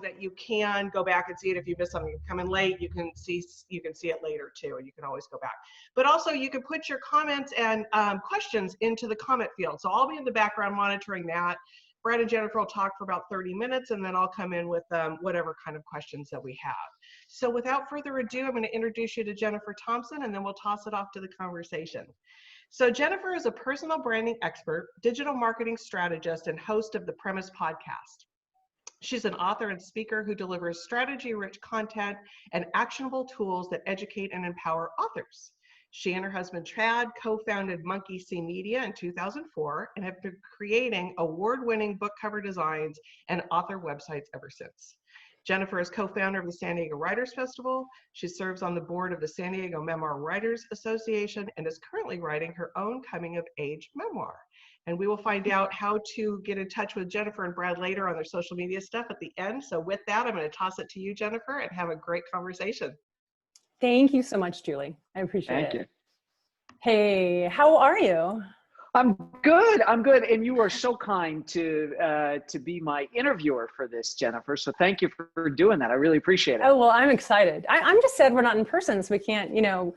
that you can go back and see it if you missed something. You come in late, you can see it later too, and you can always go back. But also you can put your comments and questions into the comment field. So I'll be in the background monitoring that. Brad and Jennifer will talk for about 30 minutes, and then I'll come in with whatever kind of questions that we have. So without further ado, I'm going to introduce you to Jeniffer Thompson, and then we'll toss it off to the conversation. So Jeniffer is a personal branding expert, digital marketing strategist, and host of the Premise podcast. She's an author and speaker who delivers strategy-rich content and actionable tools that educate and empower authors. She and her husband, Chad, co-founded Monkey See Media in 2004 and have been creating award-winning book cover designs and author websites ever since. Jeniffer is co-founder of the San Diego Writers Festival. She serves on the board of the San Diego Memoir Writers Association and is currently writing her own coming-of-age memoir. And we will find out how to get in touch with Jeniffer and Brad later on their social media stuff at the end. So with that, I'm going to toss it to you, Jeniffer, and have a great conversation. Thank you so much, Julie. I appreciate it. Thank you. Hey, how are you? I'm good. I'm good. And you are so kind to be my interviewer for this, Jeniffer. So thank you for doing that. I really appreciate it. Oh, well, I'm excited. I'm just sad we're not in person, so we can't, I know.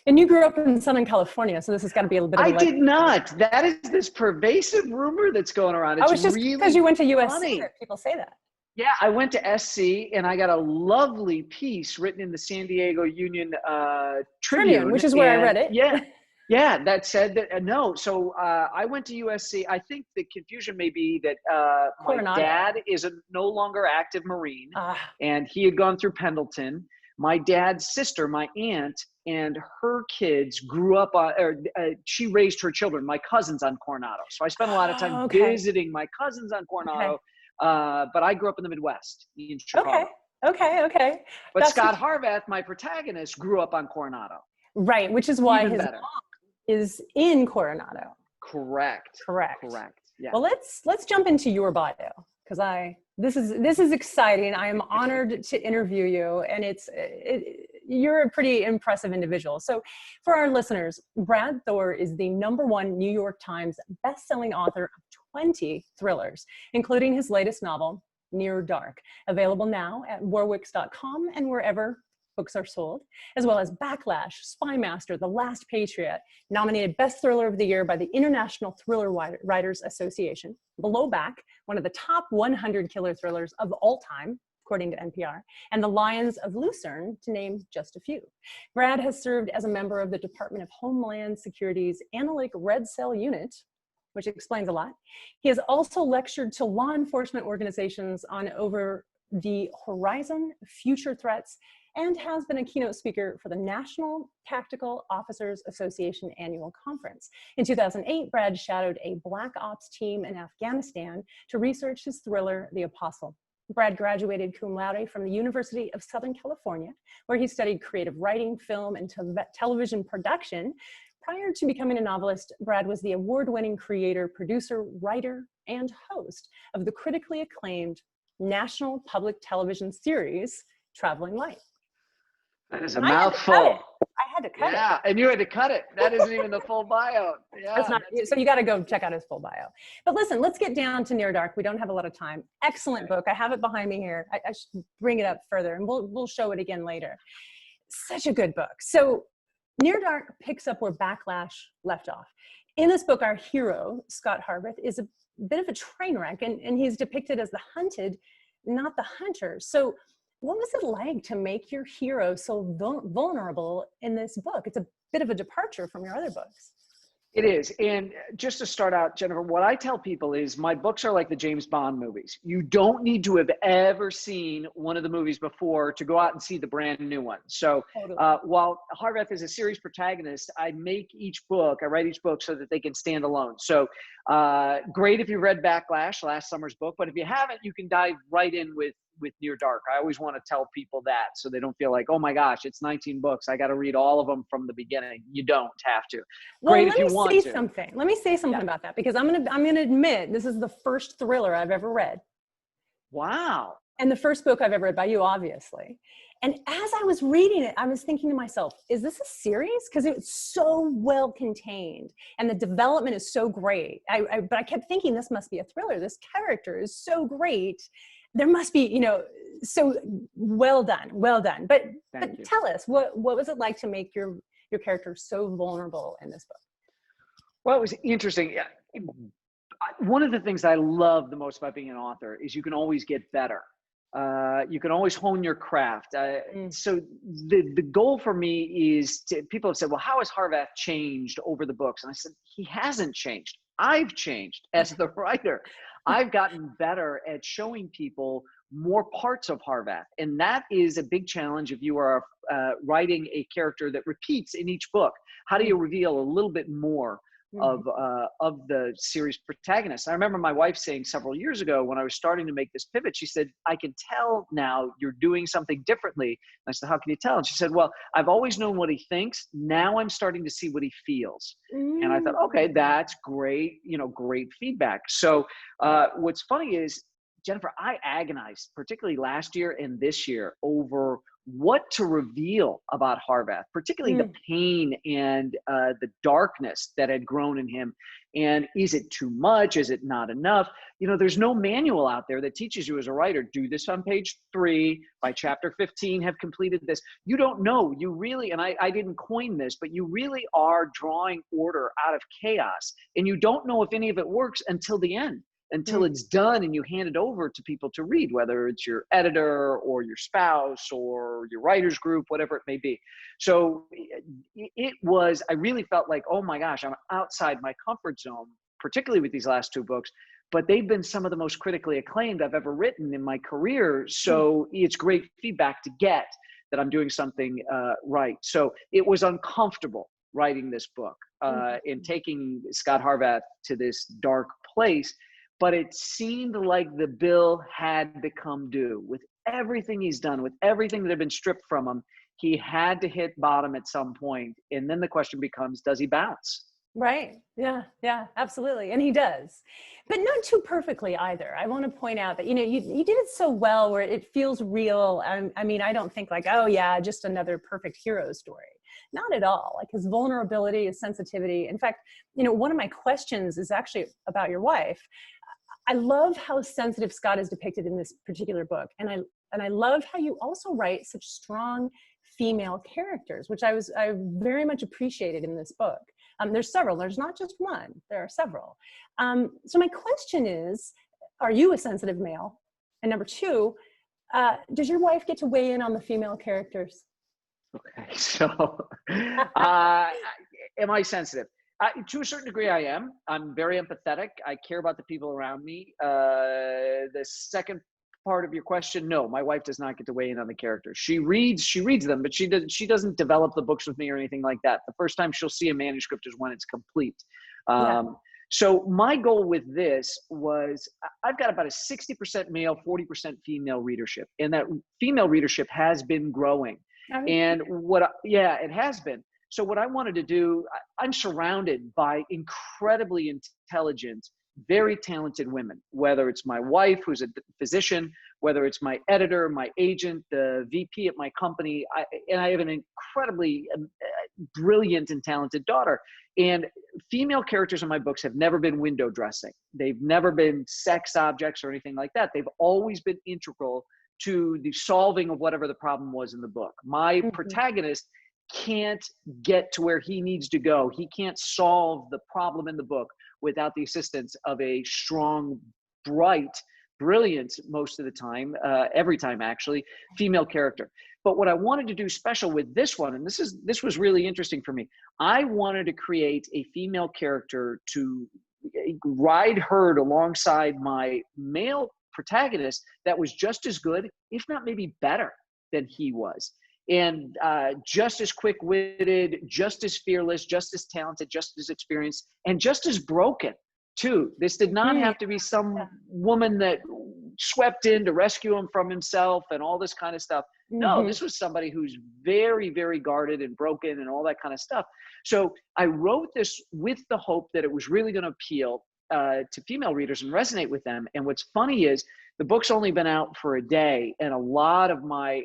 And you grew up in Southern California, so this has got to be a little bit of a did not. That is this pervasive rumor that's going around. It's just really because you went to USC funny. that people say that. Yeah, I went to SC and I got a lovely piece written in the San Diego Union Tribune, which is where I read it. Yeah, that said that no. So I went to USC. I think the confusion may be that my dad is a no longer active Marine, and he had gone through Pendleton. My dad's sister, my aunt, and her kids grew up she raised her children, my cousins, on Coronado. So I spent a lot of time visiting my cousins on Coronado. Okay. But I grew up in the Midwest in Chicago. Okay. But Scott Harvath, my protagonist, grew up on Coronado. Right, which is why his mom is in Coronado. Correct. Yeah. Well, let's jump into your bio, because this is exciting. I am honored to interview you, and you're a pretty impressive individual. So for our listeners, Brad Thor is the #1 New York Times bestselling author of 20 thrillers, including his latest novel, Near Dark, available now at warwicks.com and wherever books are sold, as well as Backlash, Spy Master, The Last Patriot, nominated Best Thriller of the Year by the International Thriller Writers Association, Below Back, one of the top 100 killer thrillers of all time, according to NPR, and The Lions of Lucerne, to name just a few. Brad has served as a member of the Department of Homeland Security's Analytic Red Cell Unit, which explains a lot. He has also lectured to law enforcement organizations on over the horizon, future threats, and has been a keynote speaker for the National Tactical Officers Association Annual Conference. In 2008, Brad shadowed a Black Ops team in Afghanistan to research his thriller, The Apostle. Brad graduated cum laude from the University of Southern California, where he studied creative writing, film, and television production. Prior to becoming a novelist, Brad was the award-winning creator, producer, writer, and host of the critically acclaimed national public television series, Traveling Light. That is a mouthful. I had to cut it. Yeah, and you had to cut it. That isn't even the full bio. Yeah, so you got to go check out his full bio. But listen, let's get down to Near Dark. We don't have a lot of time. Excellent book. I have it behind me here. I should bring it up further, and we'll show it again later. Such a good book. So Near Dark picks up where Backlash left off. In this book, our hero, Scott Harvath, is a bit of a train wreck, and he's depicted as the hunted, not the hunter. So what was it like to make your hero so vulnerable in this book? It's a bit of a departure from your other books. It is. And just to start out, Jennifer, what I tell people is my books are like the James Bond movies. You don't need to have ever seen one of the movies before to go out and see the brand new one. So while Harvath is a series protagonist, I write each book so that they can stand alone. So great if you read Backlash, last summer's book, but if you haven't, you can dive right in with Near Dark. I always want to tell people that so they don't feel like, oh my gosh, it's 19 books. I got to read all of them from the beginning. You don't have to. Great if you want to. Let me say something about that, because I'm gonna admit this is the first thriller I've ever read. Wow. And the first book I've ever read by you, obviously. And as I was reading it, I was thinking to myself, is this a series? Because it's so well contained and the development is so great. But I kept thinking this must be a thriller. This character is so great there must be, you know, so well done, well done. But Thank you. tell us, what was it like to make your character so vulnerable in this book? Well, it was interesting. Yeah. One of the things I love the most about being an author is you can always get better. You can always hone your craft. So the goal for me is people have said, well, how has Harvath changed over the books? And I said, he hasn't changed. I've changed as the writer. I've gotten better at showing people more parts of Harvath. And that is a big challenge if you are writing a character that repeats in each book. How do you reveal a little bit more of the series protagonist? I remember my wife saying several years ago when I was starting to make this pivot, she said, I can tell now you're doing something differently. And I said, how can you tell? And she said, well, I've always known what he thinks. Now I'm starting to see what he feels. And I thought, okay, that's great, you know, great feedback. So what's funny is, Jeniffer, I agonized, particularly last year and this year, over what to reveal about Harvath, particularly the pain and the darkness that had grown in him. And is it too much? Is it not enough? You know, there's no manual out there that teaches you as a writer, do this on page 3, by chapter 15, have completed this. You don't know. You really, and I didn't coin this, but you really are drawing order out of chaos. And you don't know if any of it works until the end. Until it's done and you hand it over to people to read, whether it's your editor or your spouse or your writers group, whatever it may be. So it was, I really felt like, oh my gosh, I'm outside my comfort zone, particularly with these last 2 books, but they've been some of the most critically acclaimed I've ever written in my career. So it's great feedback to get that I'm doing something right. So it was uncomfortable writing this book and taking Scott Harvath to this dark place. But it seemed like the bill had become due. With everything he's done, with everything that had been stripped from him, he had to hit bottom at some point. And then the question becomes, does he bounce? Right. Yeah. Yeah, absolutely. And he does, but not too perfectly either. I want to point out that, you know, you did it so well where it feels real. I mean, I don't think like, oh yeah, just another perfect hero story. Not at all. Like his vulnerability, his sensitivity. In fact, you know, one of my questions is actually about your wife. I love how sensitive Scott is depicted in this particular book. And I love how you also write such strong female characters, which I very much appreciated in this book. There's several, there's not just one, there are several. So my question is, are you a sensitive male? And number 2, does your wife get to weigh in on the female characters? Okay, so am I sensitive? To a certain degree, I am. I'm very empathetic. I care about the people around me. The second part of your question, no, my wife does not get to weigh in on the characters. She reads them, but she doesn't develop the books with me or anything like that. The first time she'll see a manuscript is when it's complete. So my goal with this was, I've got about a 60% male, 40% female readership, and that female readership has been growing. And it has been. So what I wanted to do, I'm surrounded by incredibly intelligent, very talented women, whether it's my wife, who's a physician, whether it's my editor, my agent, the VP at my company, and I have an incredibly brilliant and talented daughter. And female characters in my books have never been window dressing. They've never been sex objects or anything like that. They've always been integral to the solving of whatever the problem was in the book. My protagonist can't get to where he needs to go. He can't solve the problem in the book without the assistance of a strong, bright, brilliant, most of the time, every time actually, female character. But what I wanted to do special with this one, and this was really interesting for me, I wanted to create a female character to ride herd alongside my male protagonist that was just as good, if not maybe better than he was. And just as quick-witted, just as fearless, just as talented, just as experienced, and just as broken, too. This did not have to be some woman that swept in to rescue him from himself and all this kind of stuff. No, this was somebody who's very, very guarded and broken and all that kind of stuff. So I wrote this with the hope that it was really going to appeal to female readers and resonate with them. And what's funny is the book's only been out for a day, and a lot of my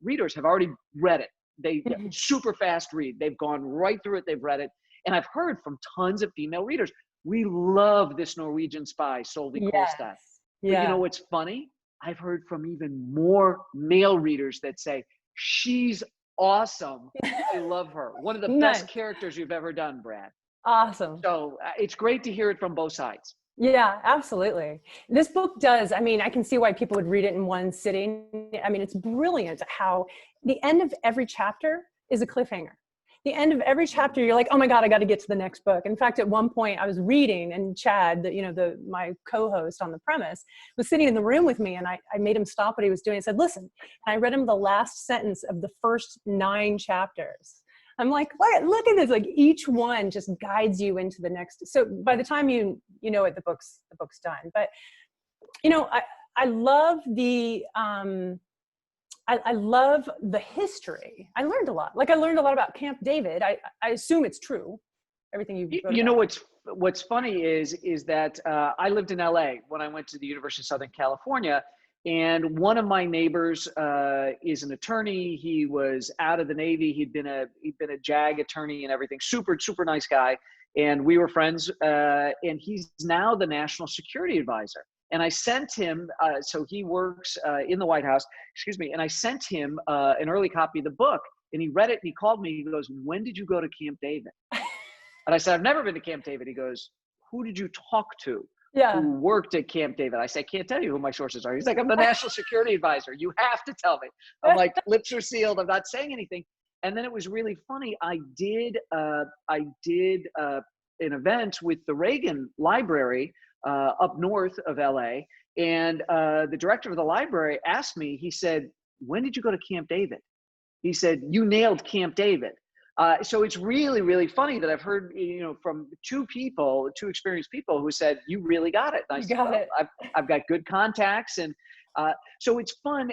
readers have already read it. They super fast read. They've gone right through it. They've read it. And I've heard from tons of female readers, we love this Norwegian spy solving Kolstad. But you know what's funny? I've heard from even more male readers that say, she's awesome. I love her. One of the Nice. best characters you've ever done, Brad. Awesome. So it's great to hear it from both sides. Yeah, absolutely. This book does, I mean, I can see why people would read it in one sitting. I mean, it's brilliant how the end of every chapter is a cliffhanger. The end of every chapter, you're like, oh my God, I got to get to the next book. In fact, at one point I was reading, and Chad, my co-host on the premise, was sitting in the room with me, and I made him stop what he was doing. I said, listen, and I read him the last sentence of the first 9 chapters. I'm like, look at this. Like, each one just guides you into the next. So by the time you know it, the book's done. But, I love the, I love the history. I learned a lot. Like, I learned a lot about Camp David. I assume it's true, everything you wrote You know, about. what's funny is that I lived in LA when I went to the University of Southern California. And one of my neighbors is an attorney. He was out of the Navy. He'd been a JAG attorney and everything. Super, super nice guy. And we were friends. And he's now the national security advisor. And I sent him, so he works in the White House, and I sent him an early copy of the book. And he read it and he called me. He goes, when did you go to Camp David? And I said, I've never been to Camp David. He goes, who did you talk to? Yeah. Who worked at Camp David? I said, I can't tell you who my sources are. He's like, I'm the national security advisor. You have to tell me. I'm like, lips are sealed. I'm not saying anything. And then it was really funny. I did an event with the Reagan Library up north of LA. And the director of the library asked me, he said, when did you go to Camp David? He said, you nailed Camp David. So it's really, really funny that I've heard, from two experienced people who said, you really got it. And I said, I've got good contacts. And so it's fun.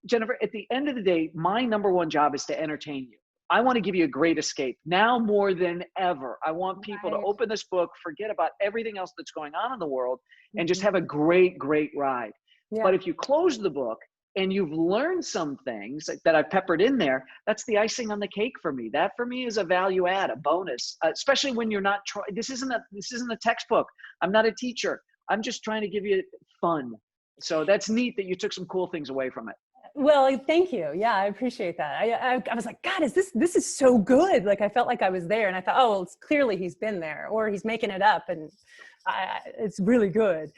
Jennifer, at the end of the day, my number one job is to entertain you. I want to give you a great escape now more than ever. I want people to open this book, forget about everything else that's going on in the world, and just have a great, great ride. Yeah. But if you close the book and you've learned some things that I've peppered in there, that's the icing on the cake for me. That for me is a value add, a bonus, especially when you're not trying. This isn't a textbook. I'm not a teacher. I'm just trying to give you fun. So that's neat that you took some cool things away from it. Well, thank you. Yeah, I appreciate that. I was like, God, this is so good. Like, I felt like I was there, and I thought, oh, well, it's clearly he's been there, or he's making it up, and it's really good.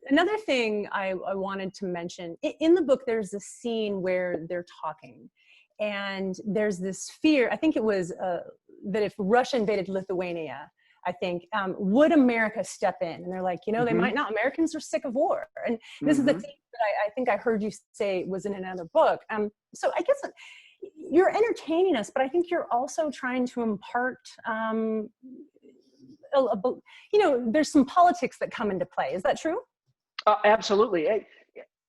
Another thing I wanted to mention, in the book, there's a scene where they're talking, and there's this fear. I think it was that if Russia invaded Lithuania, I think, would America step in? And they're like, they might not. Americans are sick of war. And this is the thing that I think I heard you say was in another book. So I guess you're entertaining us, but I think you're also trying to impart, there's some politics that come into play. Is that true? Absolutely.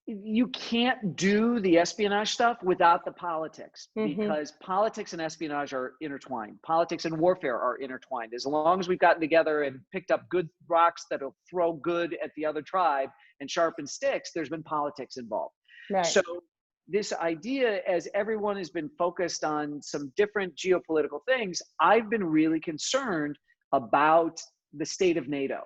You can't do the espionage stuff without the politics, because politics and espionage are intertwined. Politics and warfare are intertwined. As long as we've gotten together and picked up good rocks that'll throw good at the other tribe and sharpen sticks, there's been politics involved. Right. So this idea, as everyone has been focused on some different geopolitical things, I've been really concerned about the state of NATO,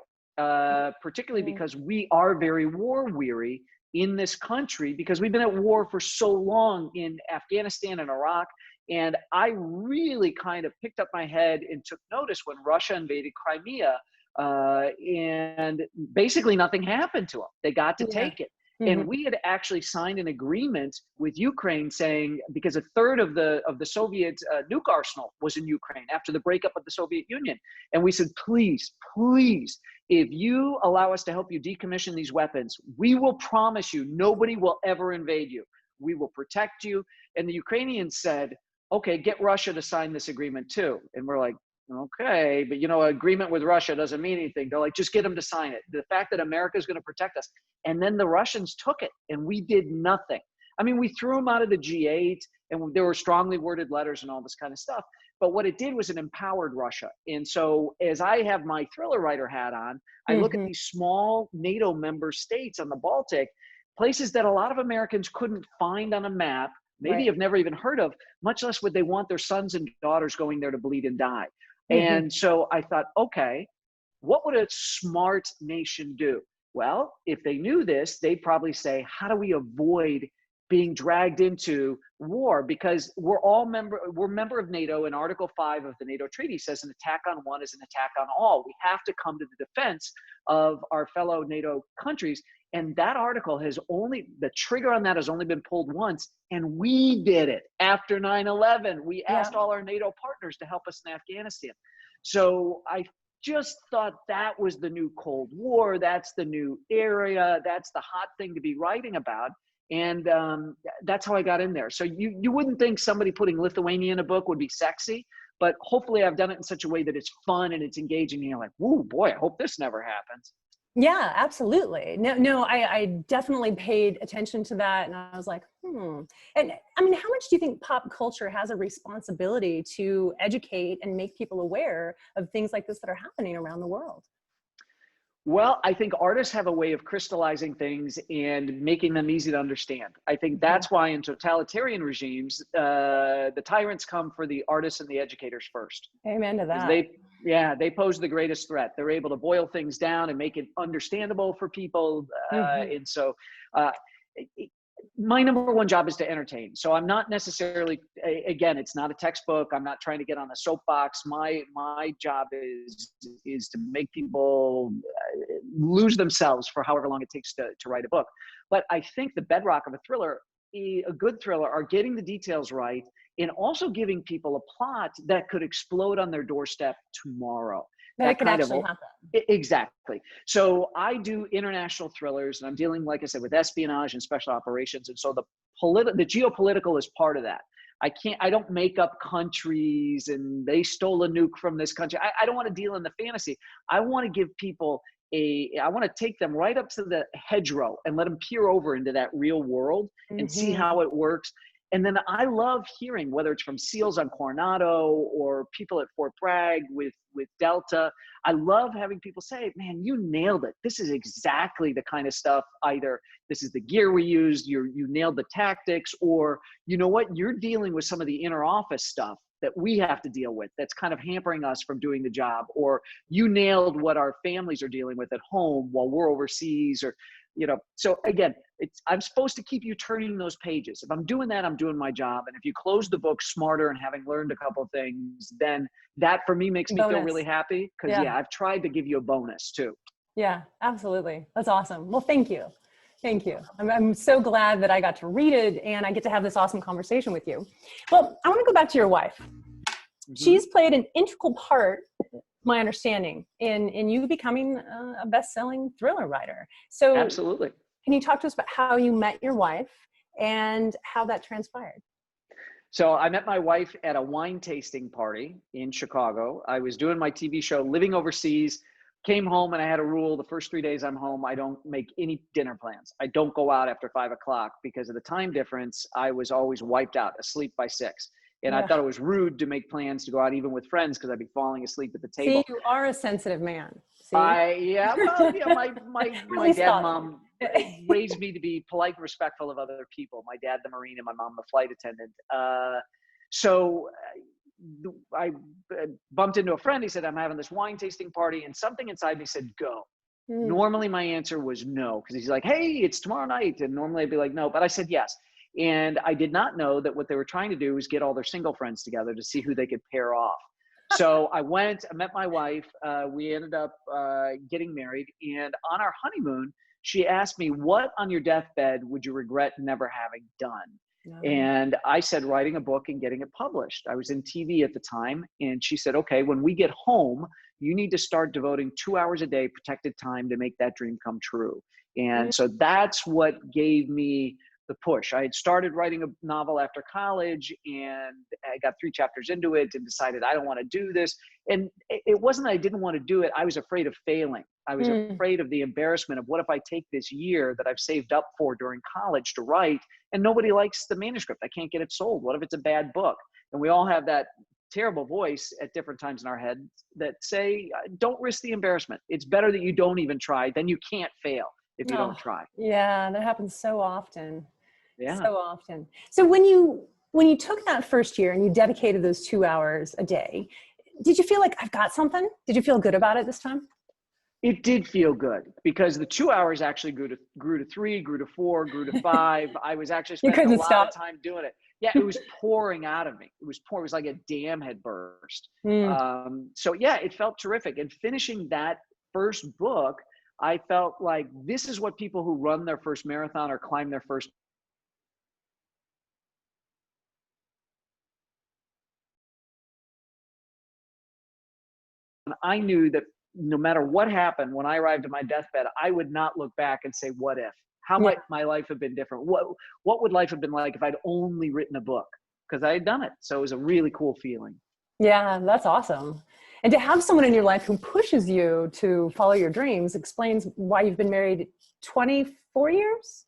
particularly because we are very war weary in this country, because we've been at war for so long in Afghanistan and Iraq. And I really kind of picked up my head and took notice when Russia invaded Crimea, and basically nothing happened to them. They got to take it. And we had actually signed an agreement with Ukraine saying, because a third of the Soviet nuke arsenal was in Ukraine after the breakup of the Soviet Union. And we said, please, please, if you allow us to help you decommission these weapons, we will promise you nobody will ever invade you. We will protect you. And the Ukrainians said, okay, get Russia to sign this agreement too. And we're like, okay, but agreement with Russia doesn't mean anything. They're like, just get them to sign it. The fact that America is going to protect us. And then the Russians took it and we did nothing. I mean, we threw them out of the G8 and there were strongly worded letters and all this kind of stuff. But what it did was it empowered Russia. And so as I have my thriller writer hat on, I look at these small NATO member states on the Baltic, places that a lot of Americans couldn't find on a map, maybe have never even heard of, much less would they want their sons and daughters going there to bleed and die. And so I thought, okay, what would a smart nation do? Well, if they knew this, they'd probably say, how do we avoid being dragged into war? Because we're member of NATO, and Article 5 of the NATO Treaty says an attack on one is an attack on all. We have to come to the defense of our fellow NATO countries. And that article the trigger on that has only been pulled once. And we did it after 9/11. We asked all our NATO partners to help us in Afghanistan. So I just thought that was the new Cold War. That's the new area. That's the hot thing to be writing about. And that's how I got in there. So you wouldn't think somebody putting Lithuania in a book would be sexy, but hopefully I've done it in such a way that it's fun and it's engaging. And you're like, whoa, boy, I hope this never happens. Yeah, absolutely. No, I definitely paid attention to that. And I was like, And I mean, how much do you think pop culture has a responsibility to educate and make people aware of things like this that are happening around the world? Well, I think artists have a way of crystallizing things and making them easy to understand. I think that's why in totalitarian regimes, the tyrants come for the artists and the educators first. Amen to that. They pose the greatest threat. They're able to boil things down and make it understandable for people. And so my number one job is to entertain. So I'm not necessarily, again, it's not a textbook. I'm not trying to get on a soapbox. My job is to make people lose themselves for however long it takes to write a book. But I think the bedrock of a thriller, a good thriller, are getting the details right and also giving people a plot that could explode on their doorstep tomorrow. That could actually happen. Exactly. So I do international thrillers, and I'm dealing, like I said, with espionage and special operations. And so the geopolitical is part of that. I don't make up countries and they stole a nuke from this country. I don't want to deal in the fantasy. I want to give people I want to take them right up to the hedgerow and let them peer over into that real world and see how it works. And then I love hearing, whether it's from SEALs on Coronado or people at Fort Bragg with Delta, I love having people say, man, you nailed it. This is exactly the kind of stuff, either this is the gear we used, you nailed the tactics, or you know what, you're dealing with some of the inner office stuff that we have to deal with that's kind of hampering us from doing the job, or you nailed what our families are dealing with at home while we're overseas, or so again, I'm supposed to keep you turning those pages. If I'm doing that, I'm doing my job. And if you close the book smarter and having learned a couple of things, then that for me makes me feel really happy. Because I've tried to give you a bonus too. Yeah, absolutely. That's awesome. Well, thank you. Thank you. I'm so glad that I got to read it and I get to have this awesome conversation with you. Well, I want to go back to your wife. She's played an integral part, my understanding, in you becoming a best-selling thriller writer. So absolutely. Can you talk to us about how you met your wife and how that transpired? So I met my wife at a wine tasting party in Chicago. I was doing my TV show, living overseas, came home, and I had a rule: the first 3 days I'm home, I don't make any dinner plans. I don't go out after 5 o'clock because of the time difference. I was always wiped out, asleep by 6. And I thought it was rude to make plans to go out even with friends because I'd be falling asleep at the table. See, you are a sensitive man. See? My dad and mom raised me to be polite and respectful of other people. My dad, the Marine, and my mom, the flight attendant. So I bumped into a friend. He said, I'm having this wine tasting party. And something inside me said, go. Normally my answer was no, because he's like, hey, it's tomorrow night. And normally I'd be like, no, but I said yes. And I did not know that what they were trying to do was get all their single friends together to see who they could pair off. So I went, I met my wife. We ended up getting married. And on our honeymoon, she asked me, what on your deathbed would you regret never having done? And I said, writing a book and getting it published. I was in TV at the time. And she said, okay, when we get home, you need to start devoting 2 hours a day, protected time, to make that dream come true. And so that's what gave me the push. I had started writing a novel after college, and I got 3 chapters into it and decided I don't want to do this. And it wasn't that I didn't want to do it. I was afraid of failing. I was afraid of the embarrassment of, what if I take this year that I've saved up for during college to write and nobody likes the manuscript? I can't get it sold. What if it's a bad book? And we all have that terrible voice at different times in our head that say, don't risk the embarrassment. It's better that you don't even try. Then you can't fail if you don't try. Yeah, that happens so often. Yeah. So often. So when you took that first year and you dedicated those 2 hours a day, did you feel like, I've got something? Did you feel good about it this time? It did feel good because the 2 hours actually grew to 3, grew to 4, grew to 5. I was actually You spending a couldn't lot stop. of time doing it. Yeah, it was pouring out of me. It was pouring. It was like a dam had burst. Mm. So yeah, it felt terrific. And finishing that first book, I felt like this is what people who run their first marathon or climb their first. And I knew that no matter what happened, when I arrived at my deathbed, I would not look back and say, what if? How Yeah. might my life have been different? What would life have been like if I'd only written a book? Because I had done it. So it was a really cool feeling. Yeah, that's awesome. And to have someone in your life who pushes you to follow your dreams explains why you've been married 24 years?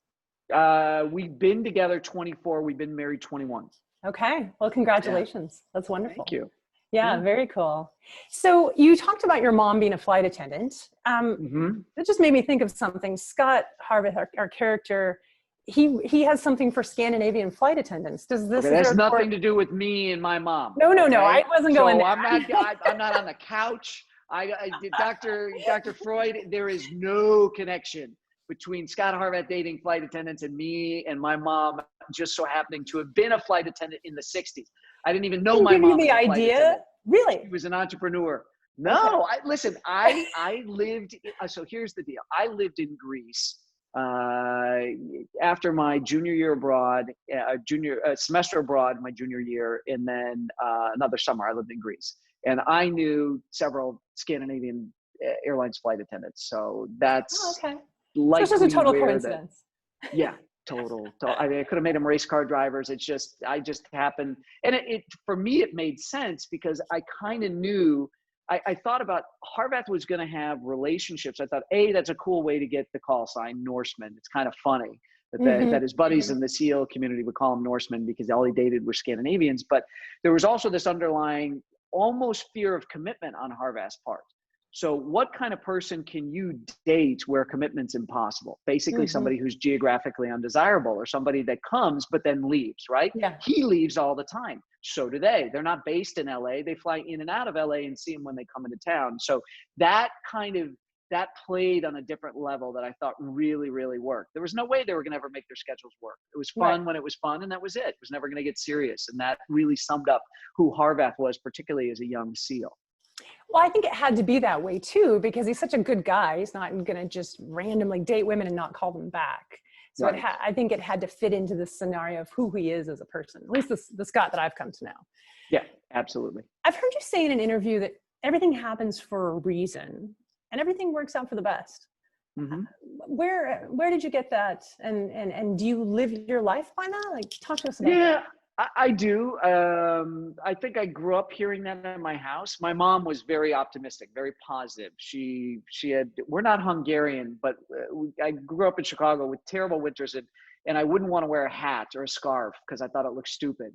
We've been together 24. We've been married 21. Okay. Well, congratulations. That's wonderful. Thank you. Yeah, Yeah. very cool. So you talked about your mom being a flight attendant. It just made me think of something. Scott Harveth, our character, he has something for Scandinavian flight attendants. Does this? Okay, that's nothing to do with me and my mom. No, okay? I wasn't going there. I'm not on the couch. Dr. Freud, there is no connection between Scott Harveth dating flight attendants and me and my mom just so happening to have been a flight attendant in the 60s. I didn't even know my mom was a flight attendant. Really? He was an entrepreneur. No, okay. I lived, so here's the deal. I lived in Greece after my junior year abroad, semester abroad, my junior year, and then another summer I lived in Greece. And I knew several Scandinavian Airlines flight attendants. So that's okay. likely so it's just a total coincidence. Yeah, total. I mean, I could have made them race car drivers. I just happened. And it for me, it made sense because I kind of knew, I thought about Harveth was going to have relationships. I thought, that's a cool way to get the call sign Norseman. It's kind of funny that his buddies in the SEAL community would call him Norseman because all he dated were Scandinavians. But there was also this underlying almost fear of commitment on Harveth's part. So what kind of person can you date where commitment's impossible? Basically somebody who's geographically undesirable or somebody that comes but then leaves, right? Yeah. He leaves all the time. So do they. They're not based in LA. They fly in and out of LA and see him when they come into town. So that played on a different level that I thought really, really worked. There was no way they were going to ever make their schedules work. It was fun when it was fun, and that was it. It was never going to get serious. And that really summed up who Harveth was, particularly as a young SEAL. Well, I think it had to be that way too, because he's such a good guy. He's not going to just randomly date women and not call them back. So right. I think it had to fit into the scenario of who he is as a person, at least the Scott that I've come to know. Yeah, absolutely. I've heard you say in an interview that everything happens for a reason and everything works out for the best. Where did you get that? And do you live your life by that? Like, talk to us about that. Yeah, I do. I think I grew up hearing that in my house. My mom was very optimistic, very positive. We're not Hungarian, but I grew up in Chicago with terrible winters and I wouldn't want to wear a hat or a scarf because I thought it looked stupid.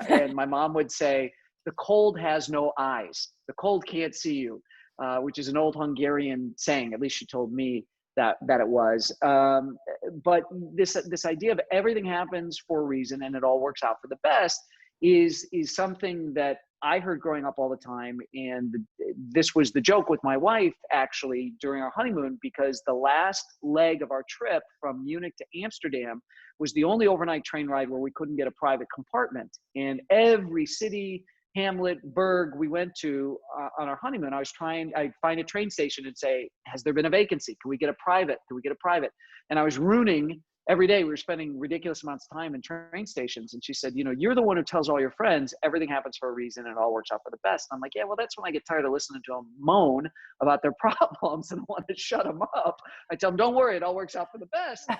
And my mom would say, the cold has no eyes. The cold can't see you, which is an old Hungarian saying. At least she told me that it was. But this idea of everything happens for a reason and it all works out for the best is something that I heard growing up all the time. And this was the joke with my wife actually during our honeymoon, because the last leg of our trip from Munich to Amsterdam was the only overnight train ride where we couldn't get a private compartment. And every city, hamlet, burg we went to on our honeymoon, I'd find a train station and say, has there been a vacancy? Can we get a private? Can we get a private? And I was ruining every day. We were spending ridiculous amounts of time in train stations. And she said, you're the one who tells all your friends everything happens for a reason and it all works out for the best. And I'm like, yeah, well, that's when I get tired of listening to them moan about their problems and I want to shut them up. I tell them, don't worry, it all works out for the best.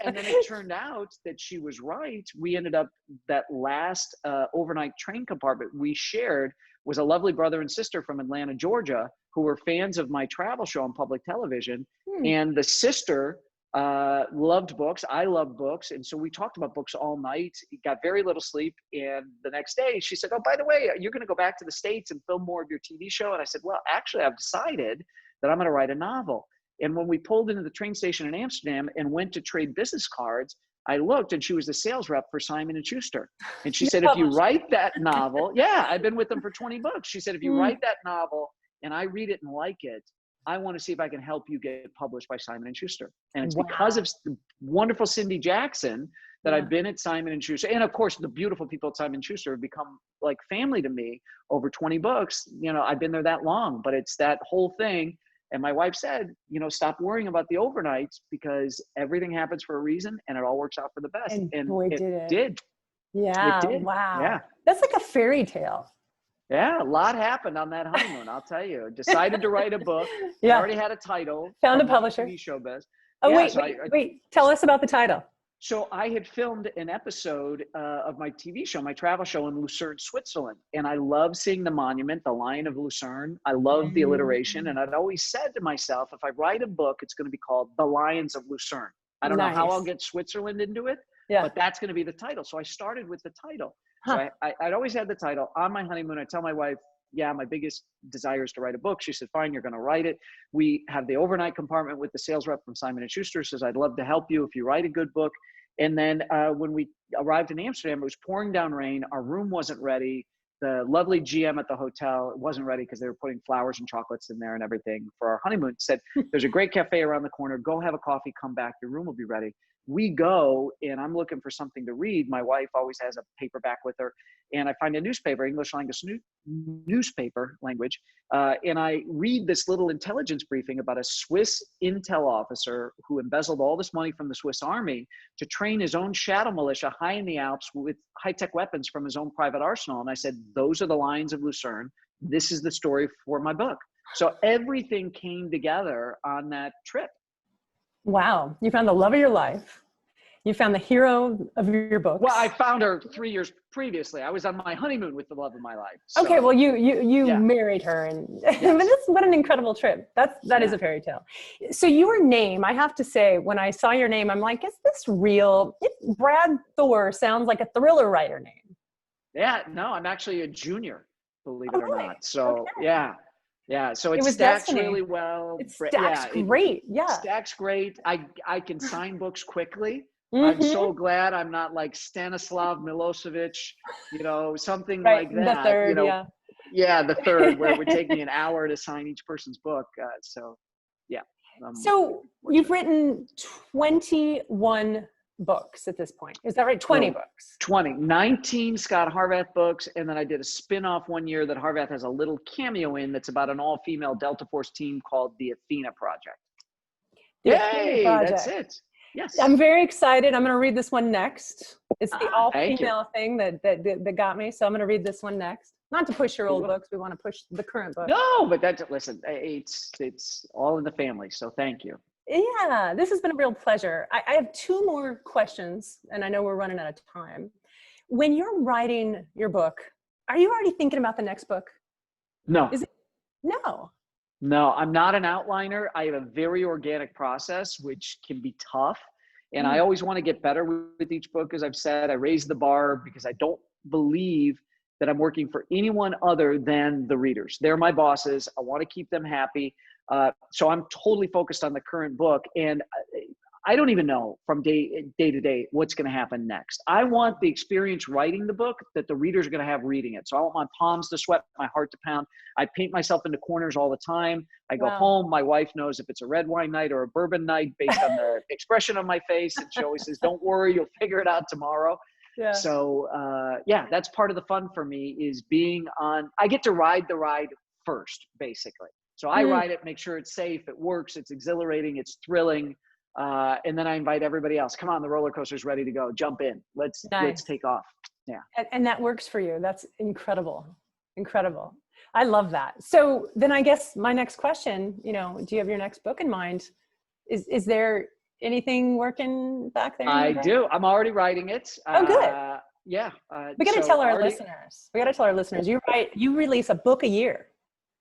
And then it turned out that she was right. We ended up, that last overnight train compartment we shared was a lovely brother and sister from Atlanta, Georgia, who were fans of my travel show on public television. And the sister loved books. I love books. And so we talked about books all night, got very little sleep. And the next day she said, oh, by the way, you're going to go back to the States and film more of your TV show. And I said, well, actually, I've decided that I'm going to write a novel. And when we pulled into the train station in Amsterdam and went to trade business cards, I looked and she was the sales rep for Simon & Schuster. And she said, if you write that novel, I've been with them for 20 books. She said, if you write that novel and I read it and like it, I want to see if I can help you get published by Simon & Schuster. And it's Wow. because of the wonderful Cindy Jackson that Yeah. I've been at Simon & Schuster. And of course, the beautiful people at Simon & Schuster have become like family to me. Over 20 books. You know, I've been there that long, but it's that whole thing. And my wife said, you know, stop worrying about the overnights because everything happens for a reason and it all works out for the best. And boy, it did it. did. Yeah. It did. Wow. Yeah. That's like a fairy tale. Yeah, a lot happened on that honeymoon, I'll tell you. Decided to write a book. Yeah. I already had a title. Found a from publisher. TV show biz. Oh, Yeah, wait, so wait. Tell us about the title. So I had filmed an episode of my TV show, my travel show in Lucerne, Switzerland. And I love seeing the monument, the Lion of Lucerne. I love the alliteration. And I'd always said to myself, if I write a book, it's going to be called The Lions of Lucerne. I don't know how I'll get Switzerland into it, but that's going to be the title. So I started with the title. So I'd always had the title. On my honeymoon, I tell my wife, yeah, my biggest desire is to write a book. She said, fine, you're going to write it. We have the overnight compartment with the sales rep from Simon & Schuster, says, I'd love to help you if you write a good book. And then when we arrived in Amsterdam, it was pouring down rain. Our room wasn't ready. The lovely GM at the hotel wasn't ready because they were putting flowers and chocolates in there and everything for our honeymoon. Said, there's a great cafe around the corner. Go have a coffee, come back. Your room will be ready. We go, and I'm looking for something to read. My wife always has a paperback with her. And I find a newspaper, English language newspaper language. And I read this little intelligence briefing about a Swiss intel officer who embezzled all this money from the Swiss army to train his own shadow militia high in the Alps with high-tech weapons from his own private arsenal. And I said, those are the Lions of Lucerne. This is the story for my book. So everything came together on that trip. Wow. You found the love of your life. You found the hero of your books. Well, I found her 3 years previously. I was on my honeymoon with the love of my life. So, okay, well, you married her, and Yes. what an incredible trip. That is a fairy tale. So your name, I have to say, when I saw your name, I'm like, is this real? Brad Thor sounds like a thriller writer name. Yeah, no, I'm actually a junior, believe it or really? not. So Okay. yeah. So it was stacks destiny. really well. It stacks great. Yeah. Stacks great. I can sign books quickly. Mm-hmm. I'm so glad I'm not like Stanislav Milosevic, you know, something Right. like that. The third, you know, yeah, the third, where it would take me an hour to sign each person's book. So you've written 21 books at this point. Is that right? 20 books. 19 Scott Harvath books. And then I did a spin-off one year that Harvath has a little cameo in that's about an all-female Delta Force team called the Athena Project. Yay, that's it. Yes. I'm very excited. I'm going to read this one next. It's the all-female thing that got me. So I'm going to read this one next. Not to push your old books. We want to push the current book. No, but listen, it's all in the family. So thank you. Yeah, this has been a real pleasure. I have two more questions, and I know we're running out of time. When you're writing your book, are you already thinking about the next book? No. No, I'm not an outliner. I have a very organic process, which can be tough. And I always want to get better with each book. As I've said, I raise the bar because I don't believe that I'm working for anyone other than the readers. They're my bosses. I want to keep them happy. So I'm totally focused on the current book. And I don't even know from day to day what's going to happen next. I want the experience writing the book that the readers are going to have reading it. So I want my palms to sweat, my heart to pound. I paint myself into corners all the time. I go home. My wife knows if it's a red wine night or a bourbon night based on the expression on my face. And she always says, don't worry, you'll figure it out tomorrow. Yeah. So that's part of the fun for me is being on, I get to ride the ride first, basically. So I ride it, make sure it's safe, it works, it's exhilarating, it's thrilling. And then I invite everybody else. Come on, the roller coaster's ready to go. Jump in. Let's take off. Yeah. And that works for you. That's incredible. Incredible. I love that. So then I guess my next question, do you have your next book in mind? Is there anything working back there? I do. I'm already writing it. Oh, good. Yeah. We got to tell our listeners. You release a book a year.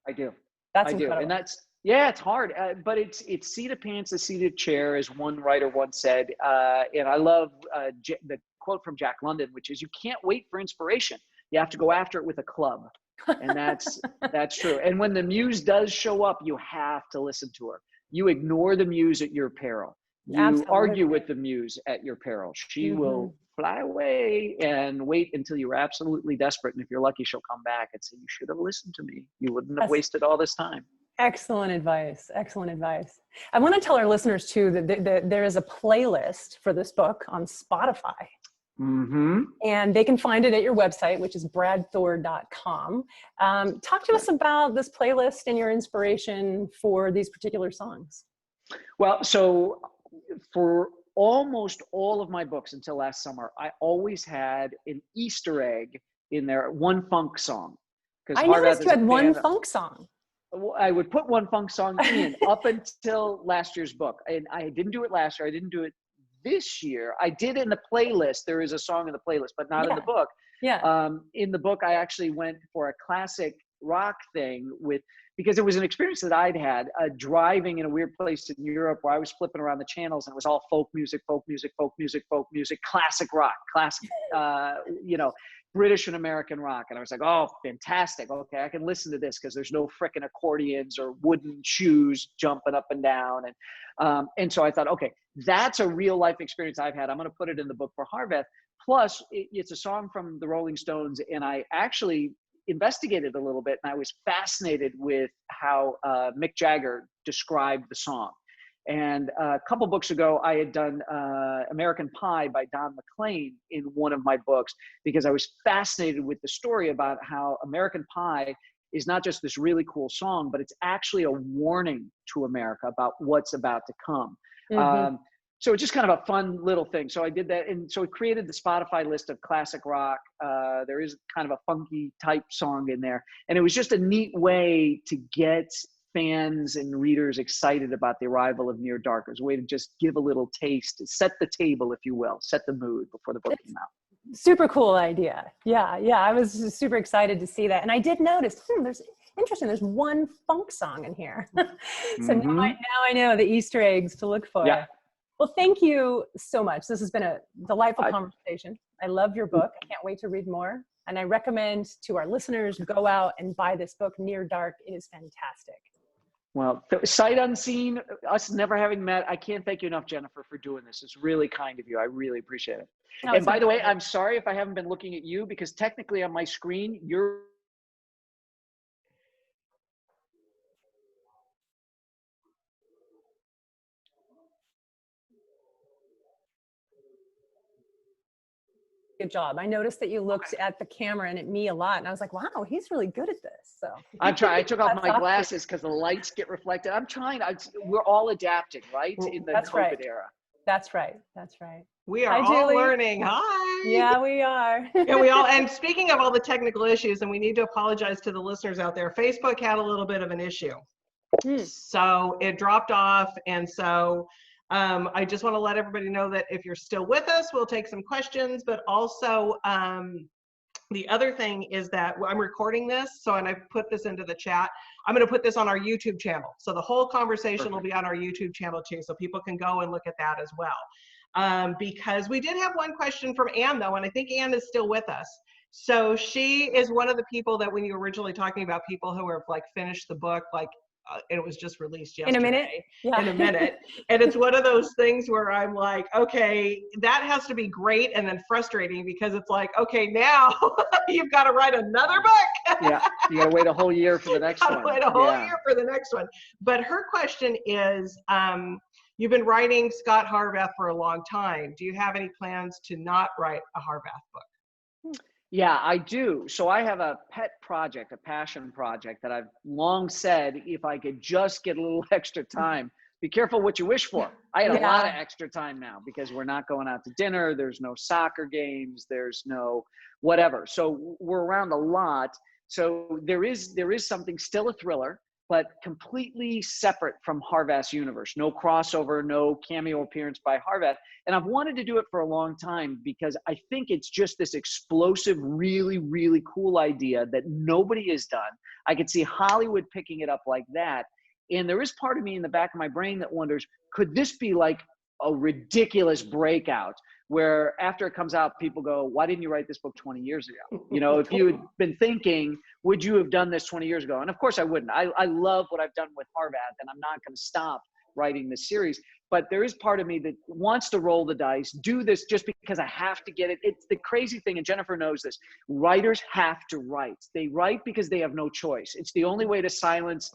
I do. That's incredible. And it's hard, but it's seat of pants, a seated chair, as one writer once said. And I love the quote from Jack London, which is, you can't wait for inspiration. You have to go after it with a club. And that's true. And when the muse does show up, you have to listen to her. You ignore the muse at your peril. You argue with the muse at your peril. She will fly away and wait until you're absolutely desperate. And if you're lucky, she'll come back and say, you should have listened to me. You wouldn't have wasted all this time. Excellent advice. Excellent advice. I want to tell our listeners too that there is a playlist for this book on Spotify. Mm-hmm. And they can find it at your website, which is bradthor.com. Talk to us about this playlist and your inspiration for these particular songs. Well, so for almost all of my books until last summer, I always had an Easter egg in there, one funk song. I noticed you had one funk song. I would put one funk song in up until last year's book. And I didn't do it last year. I didn't do it this year. I did in the playlist. There is a song in the playlist, but not in the book. Yeah. In the book, I actually went for a classic rock thing because it was an experience that I'd had driving in a weird place in Europe where I was flipping around the channels and it was all folk music, classic rock, classic, British and American rock. And I was like, oh, fantastic. Okay, I can listen to this because there's no frickin' accordions or wooden shoes jumping up and down. And so I thought, okay, that's a real life experience I've had. I'm going to put it in the book for Harveth. Plus, it's a song from the Rolling Stones. And I actually investigated a little bit and I was fascinated with how Mick Jagger described the song. And a couple books ago, I had done American Pie by Don McLean in one of my books because I was fascinated with the story about how American Pie is not just this really cool song, but it's actually a warning to America about what's about to come. Mm-hmm. So it's just kind of a fun little thing. So I did that. And so it created the Spotify list of classic rock. There is kind of a funky type song in there. And it was just a neat way to get fans and readers excited about the arrival of Near Dark. It was a way to just give a little taste, set the table, if you will, set the mood before the book came out. Super cool idea. Yeah. I was super excited to see that. And I did notice, there's one funk song in here. So Mm-hmm. now I know the Easter eggs to look for. Yeah. Well, thank you so much. This has been a delightful conversation. I love your book. I can't wait to read more. And I recommend to our listeners, go out and buy this book, Near Dark. It is fantastic. Well, sight unseen, us never having met, I can't thank you enough, Jennifer, for doing this. It's really kind of you. I really appreciate it. No, and by the way, I'm sorry if I haven't been looking at you because technically on my screen, you're good job. I noticed that you looked at the camera and at me a lot, and I was like, wow, he's really good at this. So I'm trying. I took off my awesome. glasses because the lights get reflected. I'm trying. We're all adapting, right? In the COVID era. That's right. We are all learning. Hi. Yeah, we are. And speaking of all the technical issues, and we need to apologize to the listeners out there, Facebook had a little bit of an issue. So it dropped off. And so I just want to let everybody know that if you're still with us, we'll take some questions, but also the other thing is that I'm recording this. So, and I've put this into the chat. I'm going to put this on our YouTube channel. So the whole conversation will be on our YouTube channel too. So people can go and look at that as well. Because we did have one question from Anne though, and I think Anne is still with us. So she is one of the people that when you were originally talking about people who have like finished the book, like, and it was just released yesterday. In a minute? Yeah. In a minute. And it's one of those things where I'm like, okay, that has to be great and then frustrating because it's like, okay, now you've got to write another book. Yeah, you got to wait a whole year for the next one. Wait a whole year for the next one. But her question is, you've been writing Scott Harvath for a long time. Do you have any plans to not write a Harvath book? Yeah, I do. So I have a pet project, a passion project that I've long said, if I could just get a little extra time, be careful what you wish for. I had a lot of extra time now because we're not going out to dinner. There's no soccer games. There's no whatever. So we're around a lot. So there is something, still a thriller, but completely separate from Harvath's universe. No crossover, no cameo appearance by Harvath. And I've wanted to do it for a long time because I think it's just this explosive, really, really cool idea that nobody has done. I could see Hollywood picking it up like that. And there is part of me in the back of my brain that wonders, could this be like a ridiculous breakout where after it comes out, people go, why didn't you write this book 20 years ago? You know, if you had been thinking, would you have done this 20 years ago? And of course I wouldn't. I love what I've done with Harvath and I'm not going to stop writing this series. But there is part of me that wants to roll the dice, do this just because I have to get it. It's the crazy thing, and Jennifer knows this. Writers have to write. They write because they have no choice. It's the only way to silence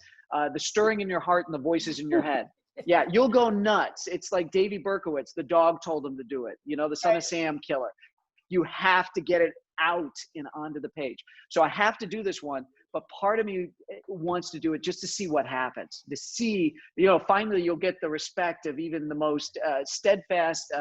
The Stirring in Your Heart and the Voices in Your Head. Yeah, you'll go nuts. It's like Davy Berkowitz, the dog told him to do it. You know, the Son of Sam killer. You have to get it out and onto the page. So I have to do this one, but part of me wants to do it just to see what happens, to see, you know, finally you'll get the respect of even the most steadfast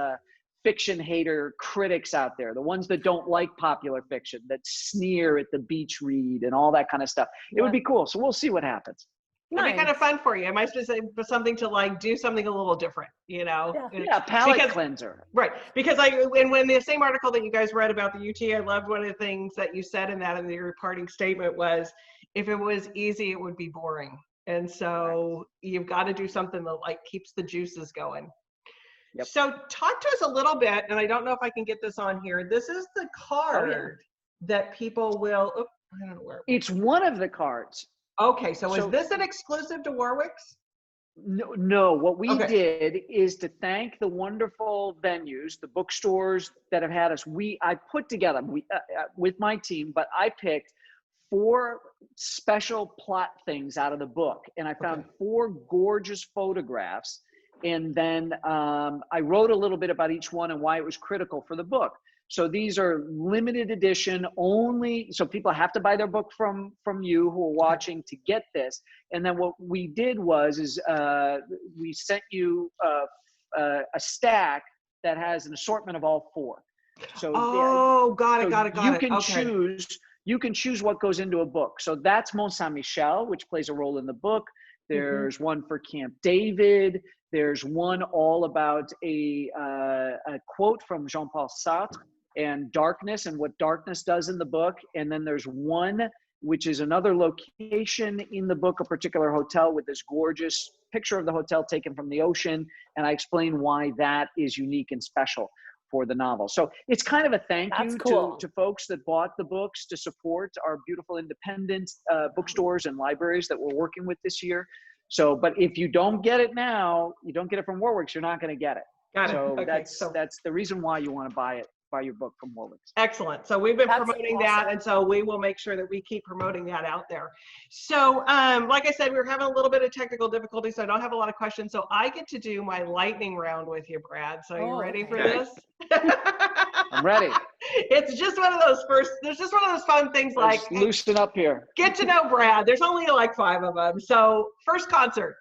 fiction hater critics out there, the ones that don't like popular fiction, that sneer at the beach read and all that kind of stuff. It would be cool. So we'll see what happens. It'd be kind of fun for you. It might just say something to like do something a little different, you know? Yeah, palate cleanser. Right. Because when the same article that you guys read about the UT, I loved one of the things that you said in that in your parting statement was, if it was easy, it would be boring. And so you've got to do something that like keeps the juices going. Yep. So talk to us a little bit, and I don't know if I can get this on here. This is the card that people will, I don't know where. It's one of the cards. Okay, so is this an exclusive to Warwick's? No, what we did is to thank the wonderful venues, the bookstores that have had us. I put together, with my team, but I picked 4 special plot things out of the book. And I found 4 gorgeous photographs. And then I wrote a little bit about each one and why it was critical for the book. So these are limited edition only. So people have to buy their book from you who are watching to get this. And then what we did was we sent you a stack that has an assortment of all 4. So got it. You can choose what goes into a book. So that's Mont Saint Michel, which plays a role in the book. There's one for Camp David. There's one all about a quote from Jean-Paul Sartre and darkness and what darkness does in the book. And then there's one which is another location in the book, a particular hotel with this gorgeous picture of the hotel taken from the ocean. And I explain why that is unique and special for the novel. So it's kind of a thank you to folks that bought the books to support our beautiful independent bookstores and libraries that we're working with this year. So, but if you don't get it now, you don't get it from Warwick's, you're not going to get it. So that's the reason why you want to buy your book from Warwick's. Excellent. So we've been promoting that, and so we will make sure that we keep promoting that out there. So like I said, we were having a little bit of technical difficulty, so I don't have a lot of questions. So I get to do my lightning round with you, Brad. So are you ready for this? I'm ready. It's just one of those there's just one of those fun things like loosen up here. Get to know Brad. There's only like 5 of them. So first concert.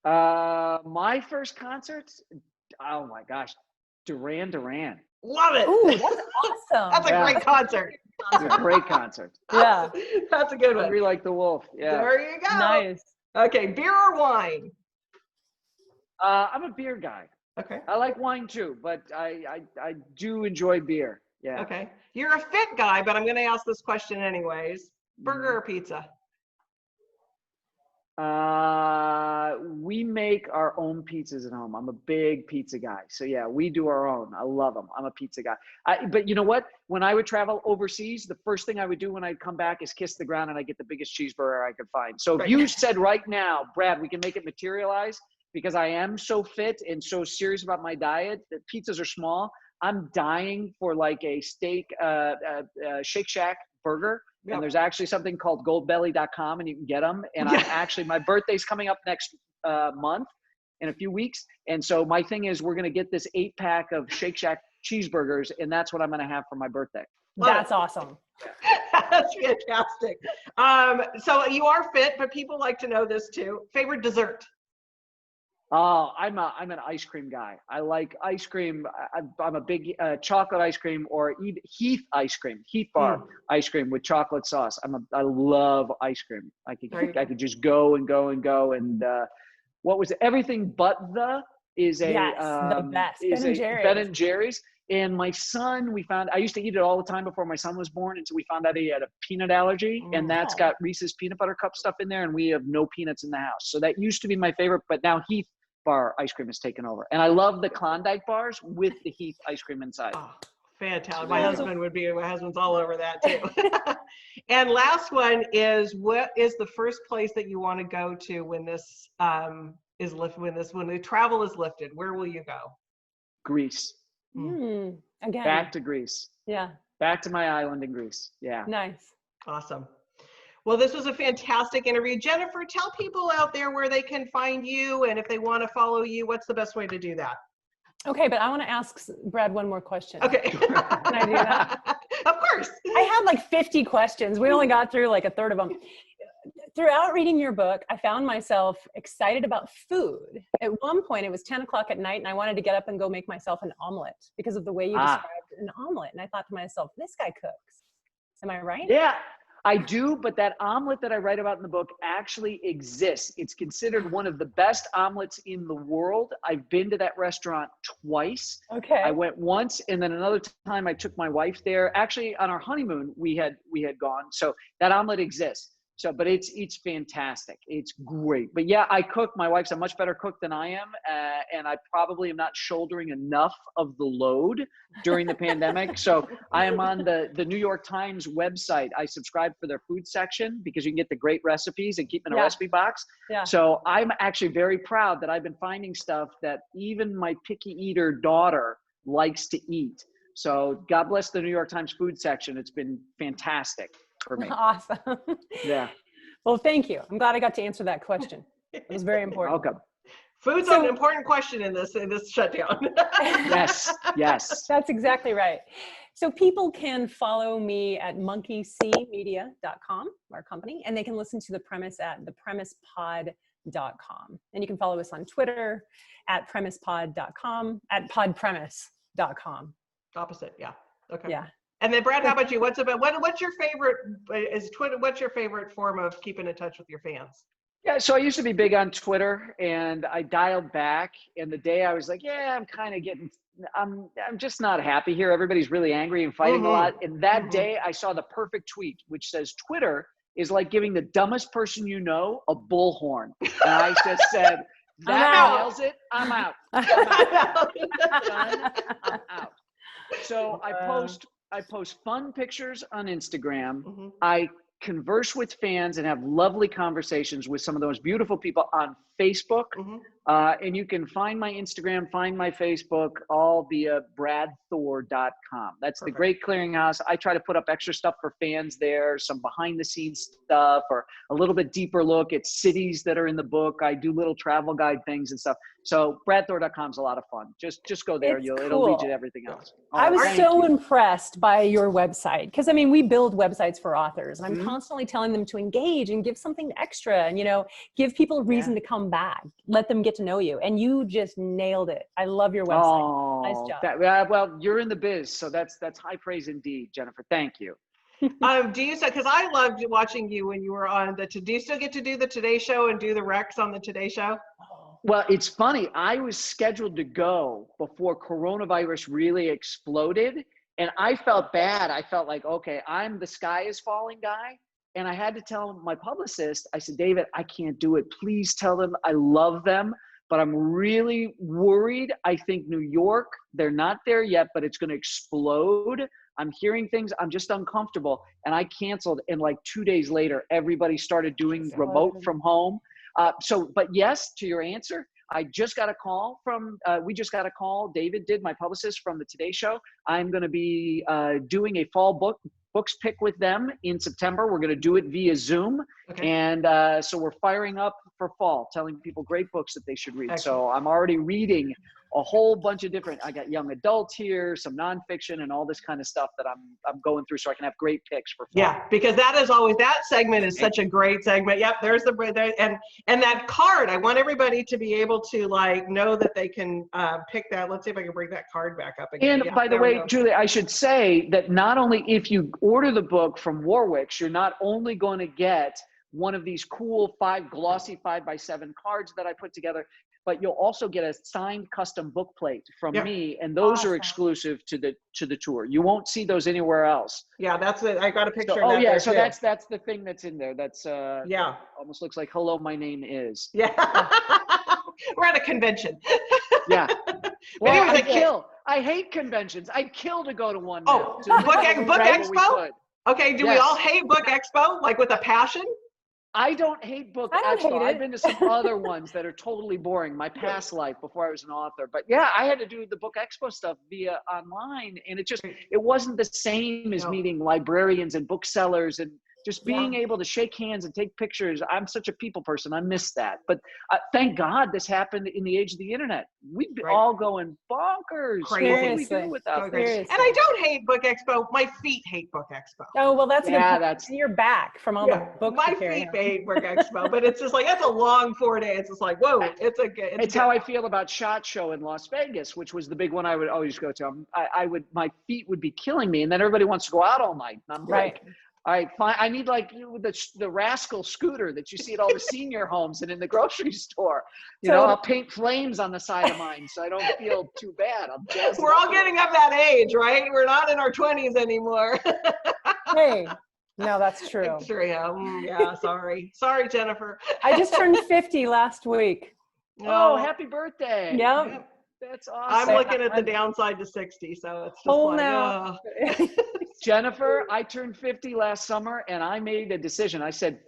My first concert, oh my gosh, Duran Duran. Love it. Ooh, that's awesome. That's a great concert. It's a great concert. Yeah. That's a good one. Hungry Like the Wolf. Yeah. There you go. Nice. Okay, beer or wine? I'm a beer guy. Okay. I like wine too, but I do enjoy beer. Yeah. Okay. You're a fit guy, but I'm going to ask this question anyways. Burger or pizza? We make our own pizzas at home. I'm a big pizza guy. So yeah, we do our own. I love them. I'm a pizza guy. But you know what? When I would travel overseas, the first thing I would do when I'd come back is kiss the ground and I get the biggest cheeseburger I could find. So if you said right now, Brad, we can make it materialize because I am so fit and so serious about my diet that pizzas are small. I'm dying for like a steak, Shake Shack burger. Yep. And there's actually something called goldbelly.com and you can get them. And my birthday's coming up next month in a few weeks. And so my thing is we're going to get this 8-pack of Shake Shack cheeseburgers and that's what I'm going to have for my birthday. That's awesome. That's fantastic. So you are fit, but people like to know this too. Favorite dessert? Oh, I'm an ice cream guy. I like ice cream. I'm a big chocolate ice cream or Heath ice cream, Heath bar ice cream with chocolate sauce. I love ice cream. I could just go and go and go. And what was it? Everything but the best. Ben and Jerry's. And my son, I used to eat it all the time before my son was born until we found out he had a peanut allergy. And that's got Reese's peanut butter cup stuff in there. And we have no peanuts in the house. So that used to be my favorite, but now Heath bar ice cream has taken over. And I love the Klondike bars with the Heath ice cream inside. Oh, fantastic. My husband's all over that too. And last one is, what is the first place that you want to go to when this is lifted, when the travel is lifted? Where will you go? Greece. Again. Back to Greece. Yeah. Back to my island in Greece. Yeah. Nice. Awesome. Well, this was a fantastic interview. Jennifer, tell people out there where they can find you, and if they want to follow you, what's the best way to do that? Okay, but I want to ask Brad one more question. Okay. Can I do that? Of course. I had like 50 questions. We only got through like a third of them. Throughout reading your book, I found myself excited about food. At one point, it was 10 o'clock at night, and I wanted to get up and go make myself an omelet because of the way you described an omelet. And I thought to myself, this guy cooks. Am I right? Yeah, I do, but that omelet that I write about in the book actually exists. It's considered one of the best omelets in the world. I've been to that restaurant twice. Okay. I went once, and then another time I took my wife there. Actually, on our honeymoon, we had gone. So that omelet exists. So, but it's fantastic. It's great. But yeah, I cook. My wife's a much better cook than I am. And I probably am not shouldering enough of the load during the pandemic. So I am on the New York Times website. I subscribe for their food section because you can get the great recipes and keep them in a recipe box. Yeah. So I'm actually very proud that I've been finding stuff that even my picky eater daughter likes to eat. So God bless the New York Times food section. It's been fantastic for me. Awesome. Yeah. Well, thank you. I'm glad I got to answer that question. It was very important. Welcome. Food's an important question in this shutdown. Yes. That's exactly right. So people can follow me at monkeycmedia.com, our company, and they can listen to The Premise at thepremisepod.com. And you can follow us on Twitter at premisepod.com, at podpremise.com. Opposite, yeah. Okay. Yeah. And then Brad, how about you? What's your favorite is Twitter? What's your favorite form of keeping in touch with your fans? Yeah, so I used to be big on Twitter, and I dialed back. And the day I was like, yeah, I'm just not happy here. Everybody's really angry and fighting a lot. And that day I saw the perfect tweet, which says, Twitter is like giving the dumbest person you know a bullhorn. And I just said, that nails it. I'm out. I'm out. So I post fun pictures on Instagram. I converse with fans and have lovely conversations with some of the most beautiful people on Facebook. And you can find my Instagram, find my Facebook, all via bradthor.com. That's the great clearinghouse. I try to put up extra stuff for fans there, some behind the scenes stuff, or a little bit deeper look at cities that are in the book. I do little travel guide things and stuff. So bradthor.com is a lot of fun. Just go there. It'll lead you to everything else. I was so impressed by your website because, I mean, we build websites for authors, and I'm constantly telling them to engage and give something extra and, give people a reason to come back, let them get to know you. And you just nailed it. I love your website. Nice job. Well, you're in the biz, so that's high praise indeed, Jennifer. Thank you. Because I loved watching you when you were on do you still get to do the Today Show and do the Recs on the Today Show? Well, it's funny. I was scheduled to go before coronavirus really exploded, and I felt bad. I felt like, okay, I'm the sky is falling guy. And I had to tell my publicist, I said, David, I can't do it. Please tell them I love them, but I'm really worried. I think New York, they're not there yet, but it's going to explode. I'm hearing things. I'm just uncomfortable. And I canceled. And like 2 days later, everybody started doing remote from home. But yes, to your answer, I just got a call we just got a call. David did, my publicist from the Today Show. I'm going to be doing a fall books pick with them in September. We're going to do it via Zoom. Okay. And so we're firing up for fall, telling people great books that they should read. Excellent. So I'm already reading a whole bunch of I got young adult here, some nonfiction, and all this kind of stuff that I'm going through so I can have great picks for fall. Yeah, because that segment is such a great segment. Yep, there's and that card. I want everybody to be able to know that they can pick that. Let's see if I can bring that card back up again. And by the way, Julie, I should say that not only if you order the book from Warwick's, you're not only going to get one of these cool glossy 5x7 cards that I put together, but you'll also get a signed custom book plate from me, and those are exclusive to the tour. You won't see those anywhere else. Yeah, that's it. I got a picture. So that's the thing that's in there. That's almost looks like "Hello, my name is." Yeah, we're at a convention. Yeah. Well, I hate conventions. I'd kill to go to one. Oh, Book Expo. Okay, do we all hate Book Expo with a passion? I don't hate Book Expo. I've been to some other ones that are totally boring. My past life before I was an author. But yeah, I had to do the Book Expo stuff via online, and it wasn't the same as meeting librarians and booksellers and Just being able to shake hands and take pictures. I'm such a people person. I miss that. But thank God this happened in the age of the internet. We'd be all going bonkers. Crazy. What would we do without this? And I don't hate Book Expo. My feet hate Book Expo. Oh, well, that's that's you're back from all the books. My feet hate Book Expo, but it's just like, that's a long 4 days. It's like, whoa, it's how I feel about SHOT Show in Las Vegas, which was the big one I would always go to. My feet would be killing me, and then everybody wants to go out all night. And I'm like, all right, fine. I need like the rascal scooter that you see at all the senior homes and in the grocery store. You know, I'll paint flames on the side of mine so I don't feel too bad. We're all getting up that age, right? We're not in our 20s anymore. Hey, no, that's true. Sure, yeah, sorry. Sorry, Jennifer. I just turned 50 last week. Oh, happy birthday. Yep. That's awesome. I'm looking at the downside to 60, so it's just like, Jennifer, I turned 50 last summer, and I made a decision. I said,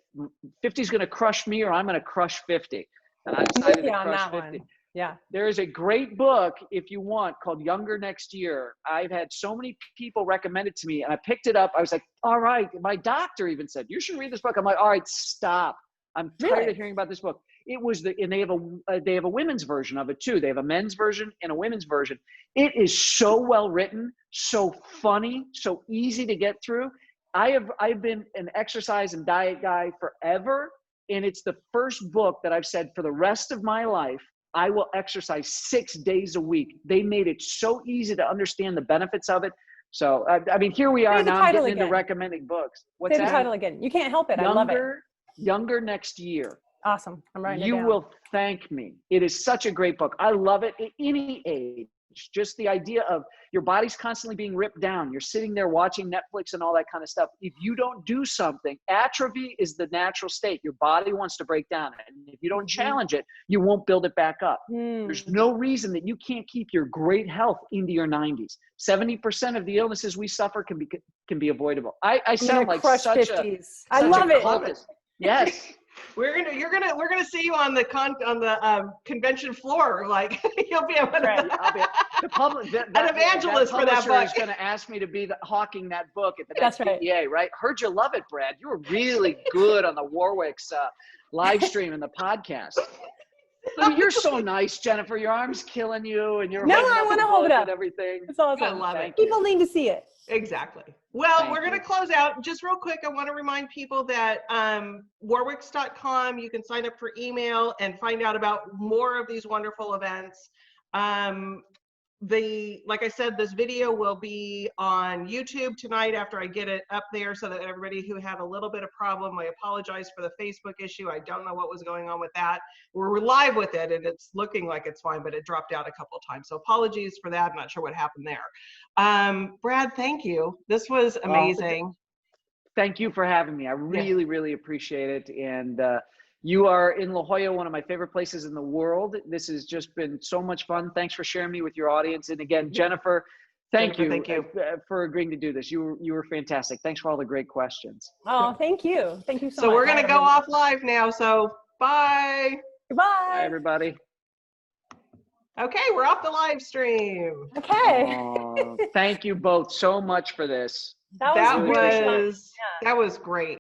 50 is going to crush me, or I'm going to crush 50. And I decided to crush 50. One. Yeah. There is a great book, if you want, called Younger Next Year. I've had so many people recommend it to me, and I picked it up. I was like, all right. My doctor even said, you should read this book. I'm like, all right, stop. I'm tired of hearing about this book. It was and they have a women's version of it too. They have a men's version and a women's version. It is so well written, so funny, so easy to get through. I've been an exercise and diet guy forever, and it's the first book that I've said for the rest of my life, I will exercise 6 days a week. They made it so easy to understand the benefits of it. So, I mean, here we are now getting into recommending books. What's that? Say the title again. You can't help it. I love it. Younger Next Year. Awesome. I'm writing it down. You will thank me. It is such a great book. I love it at any age. Just the idea of your body's constantly being ripped down. You're sitting there watching Netflix and all that kind of stuff. If you don't do something, atrophy is the natural state. Your body wants to break down. And if you don't challenge it, you won't build it back up. There's no reason that you can't keep your great health into your 90s. 70% of the illnesses we suffer can be avoidable. I sound like such 50s. I love it. Yes. We're gonna see you on the convention floor. Like, you'll be able to. The public, an evangelist for that book is going to ask me to be hawking that book at the next PTA, right? Heard you love it, Brad. You were really good on the Warwick's live stream and the podcast. I mean, you're so nice, Jennifer. Your arm's killing you, and you're I want to hold it up. And everything. It's awesome. I love it. People need to see it. Exactly. Well, we're going to close out. Just real quick, I want to remind people that warwicks.com, you can sign up for email and find out about more of these wonderful events. Like I said, this video will be on YouTube tonight after I get it up there, so that everybody who had a little bit of problem, I apologize for the Facebook issue. I don't know what was going on with that. We're live with it and it's looking like it's fine, but it dropped out a couple of times. So apologies for that. I'm not sure what happened there. Brad, thank you. This was amazing. Thank you for having me. I really, really appreciate it. And you are in La Jolla, one of my favorite places in the world. This has just been so much fun. Thanks for sharing me with your audience. And again, Jennifer, thank you for agreeing to do this. You were fantastic. Thanks for all the great questions. Oh, thank you. Thank you so much. So we're going to go off live now. So bye. Goodbye. Bye, everybody. Okay, we're off the live stream. Okay. Thank you both so much for this. That was great.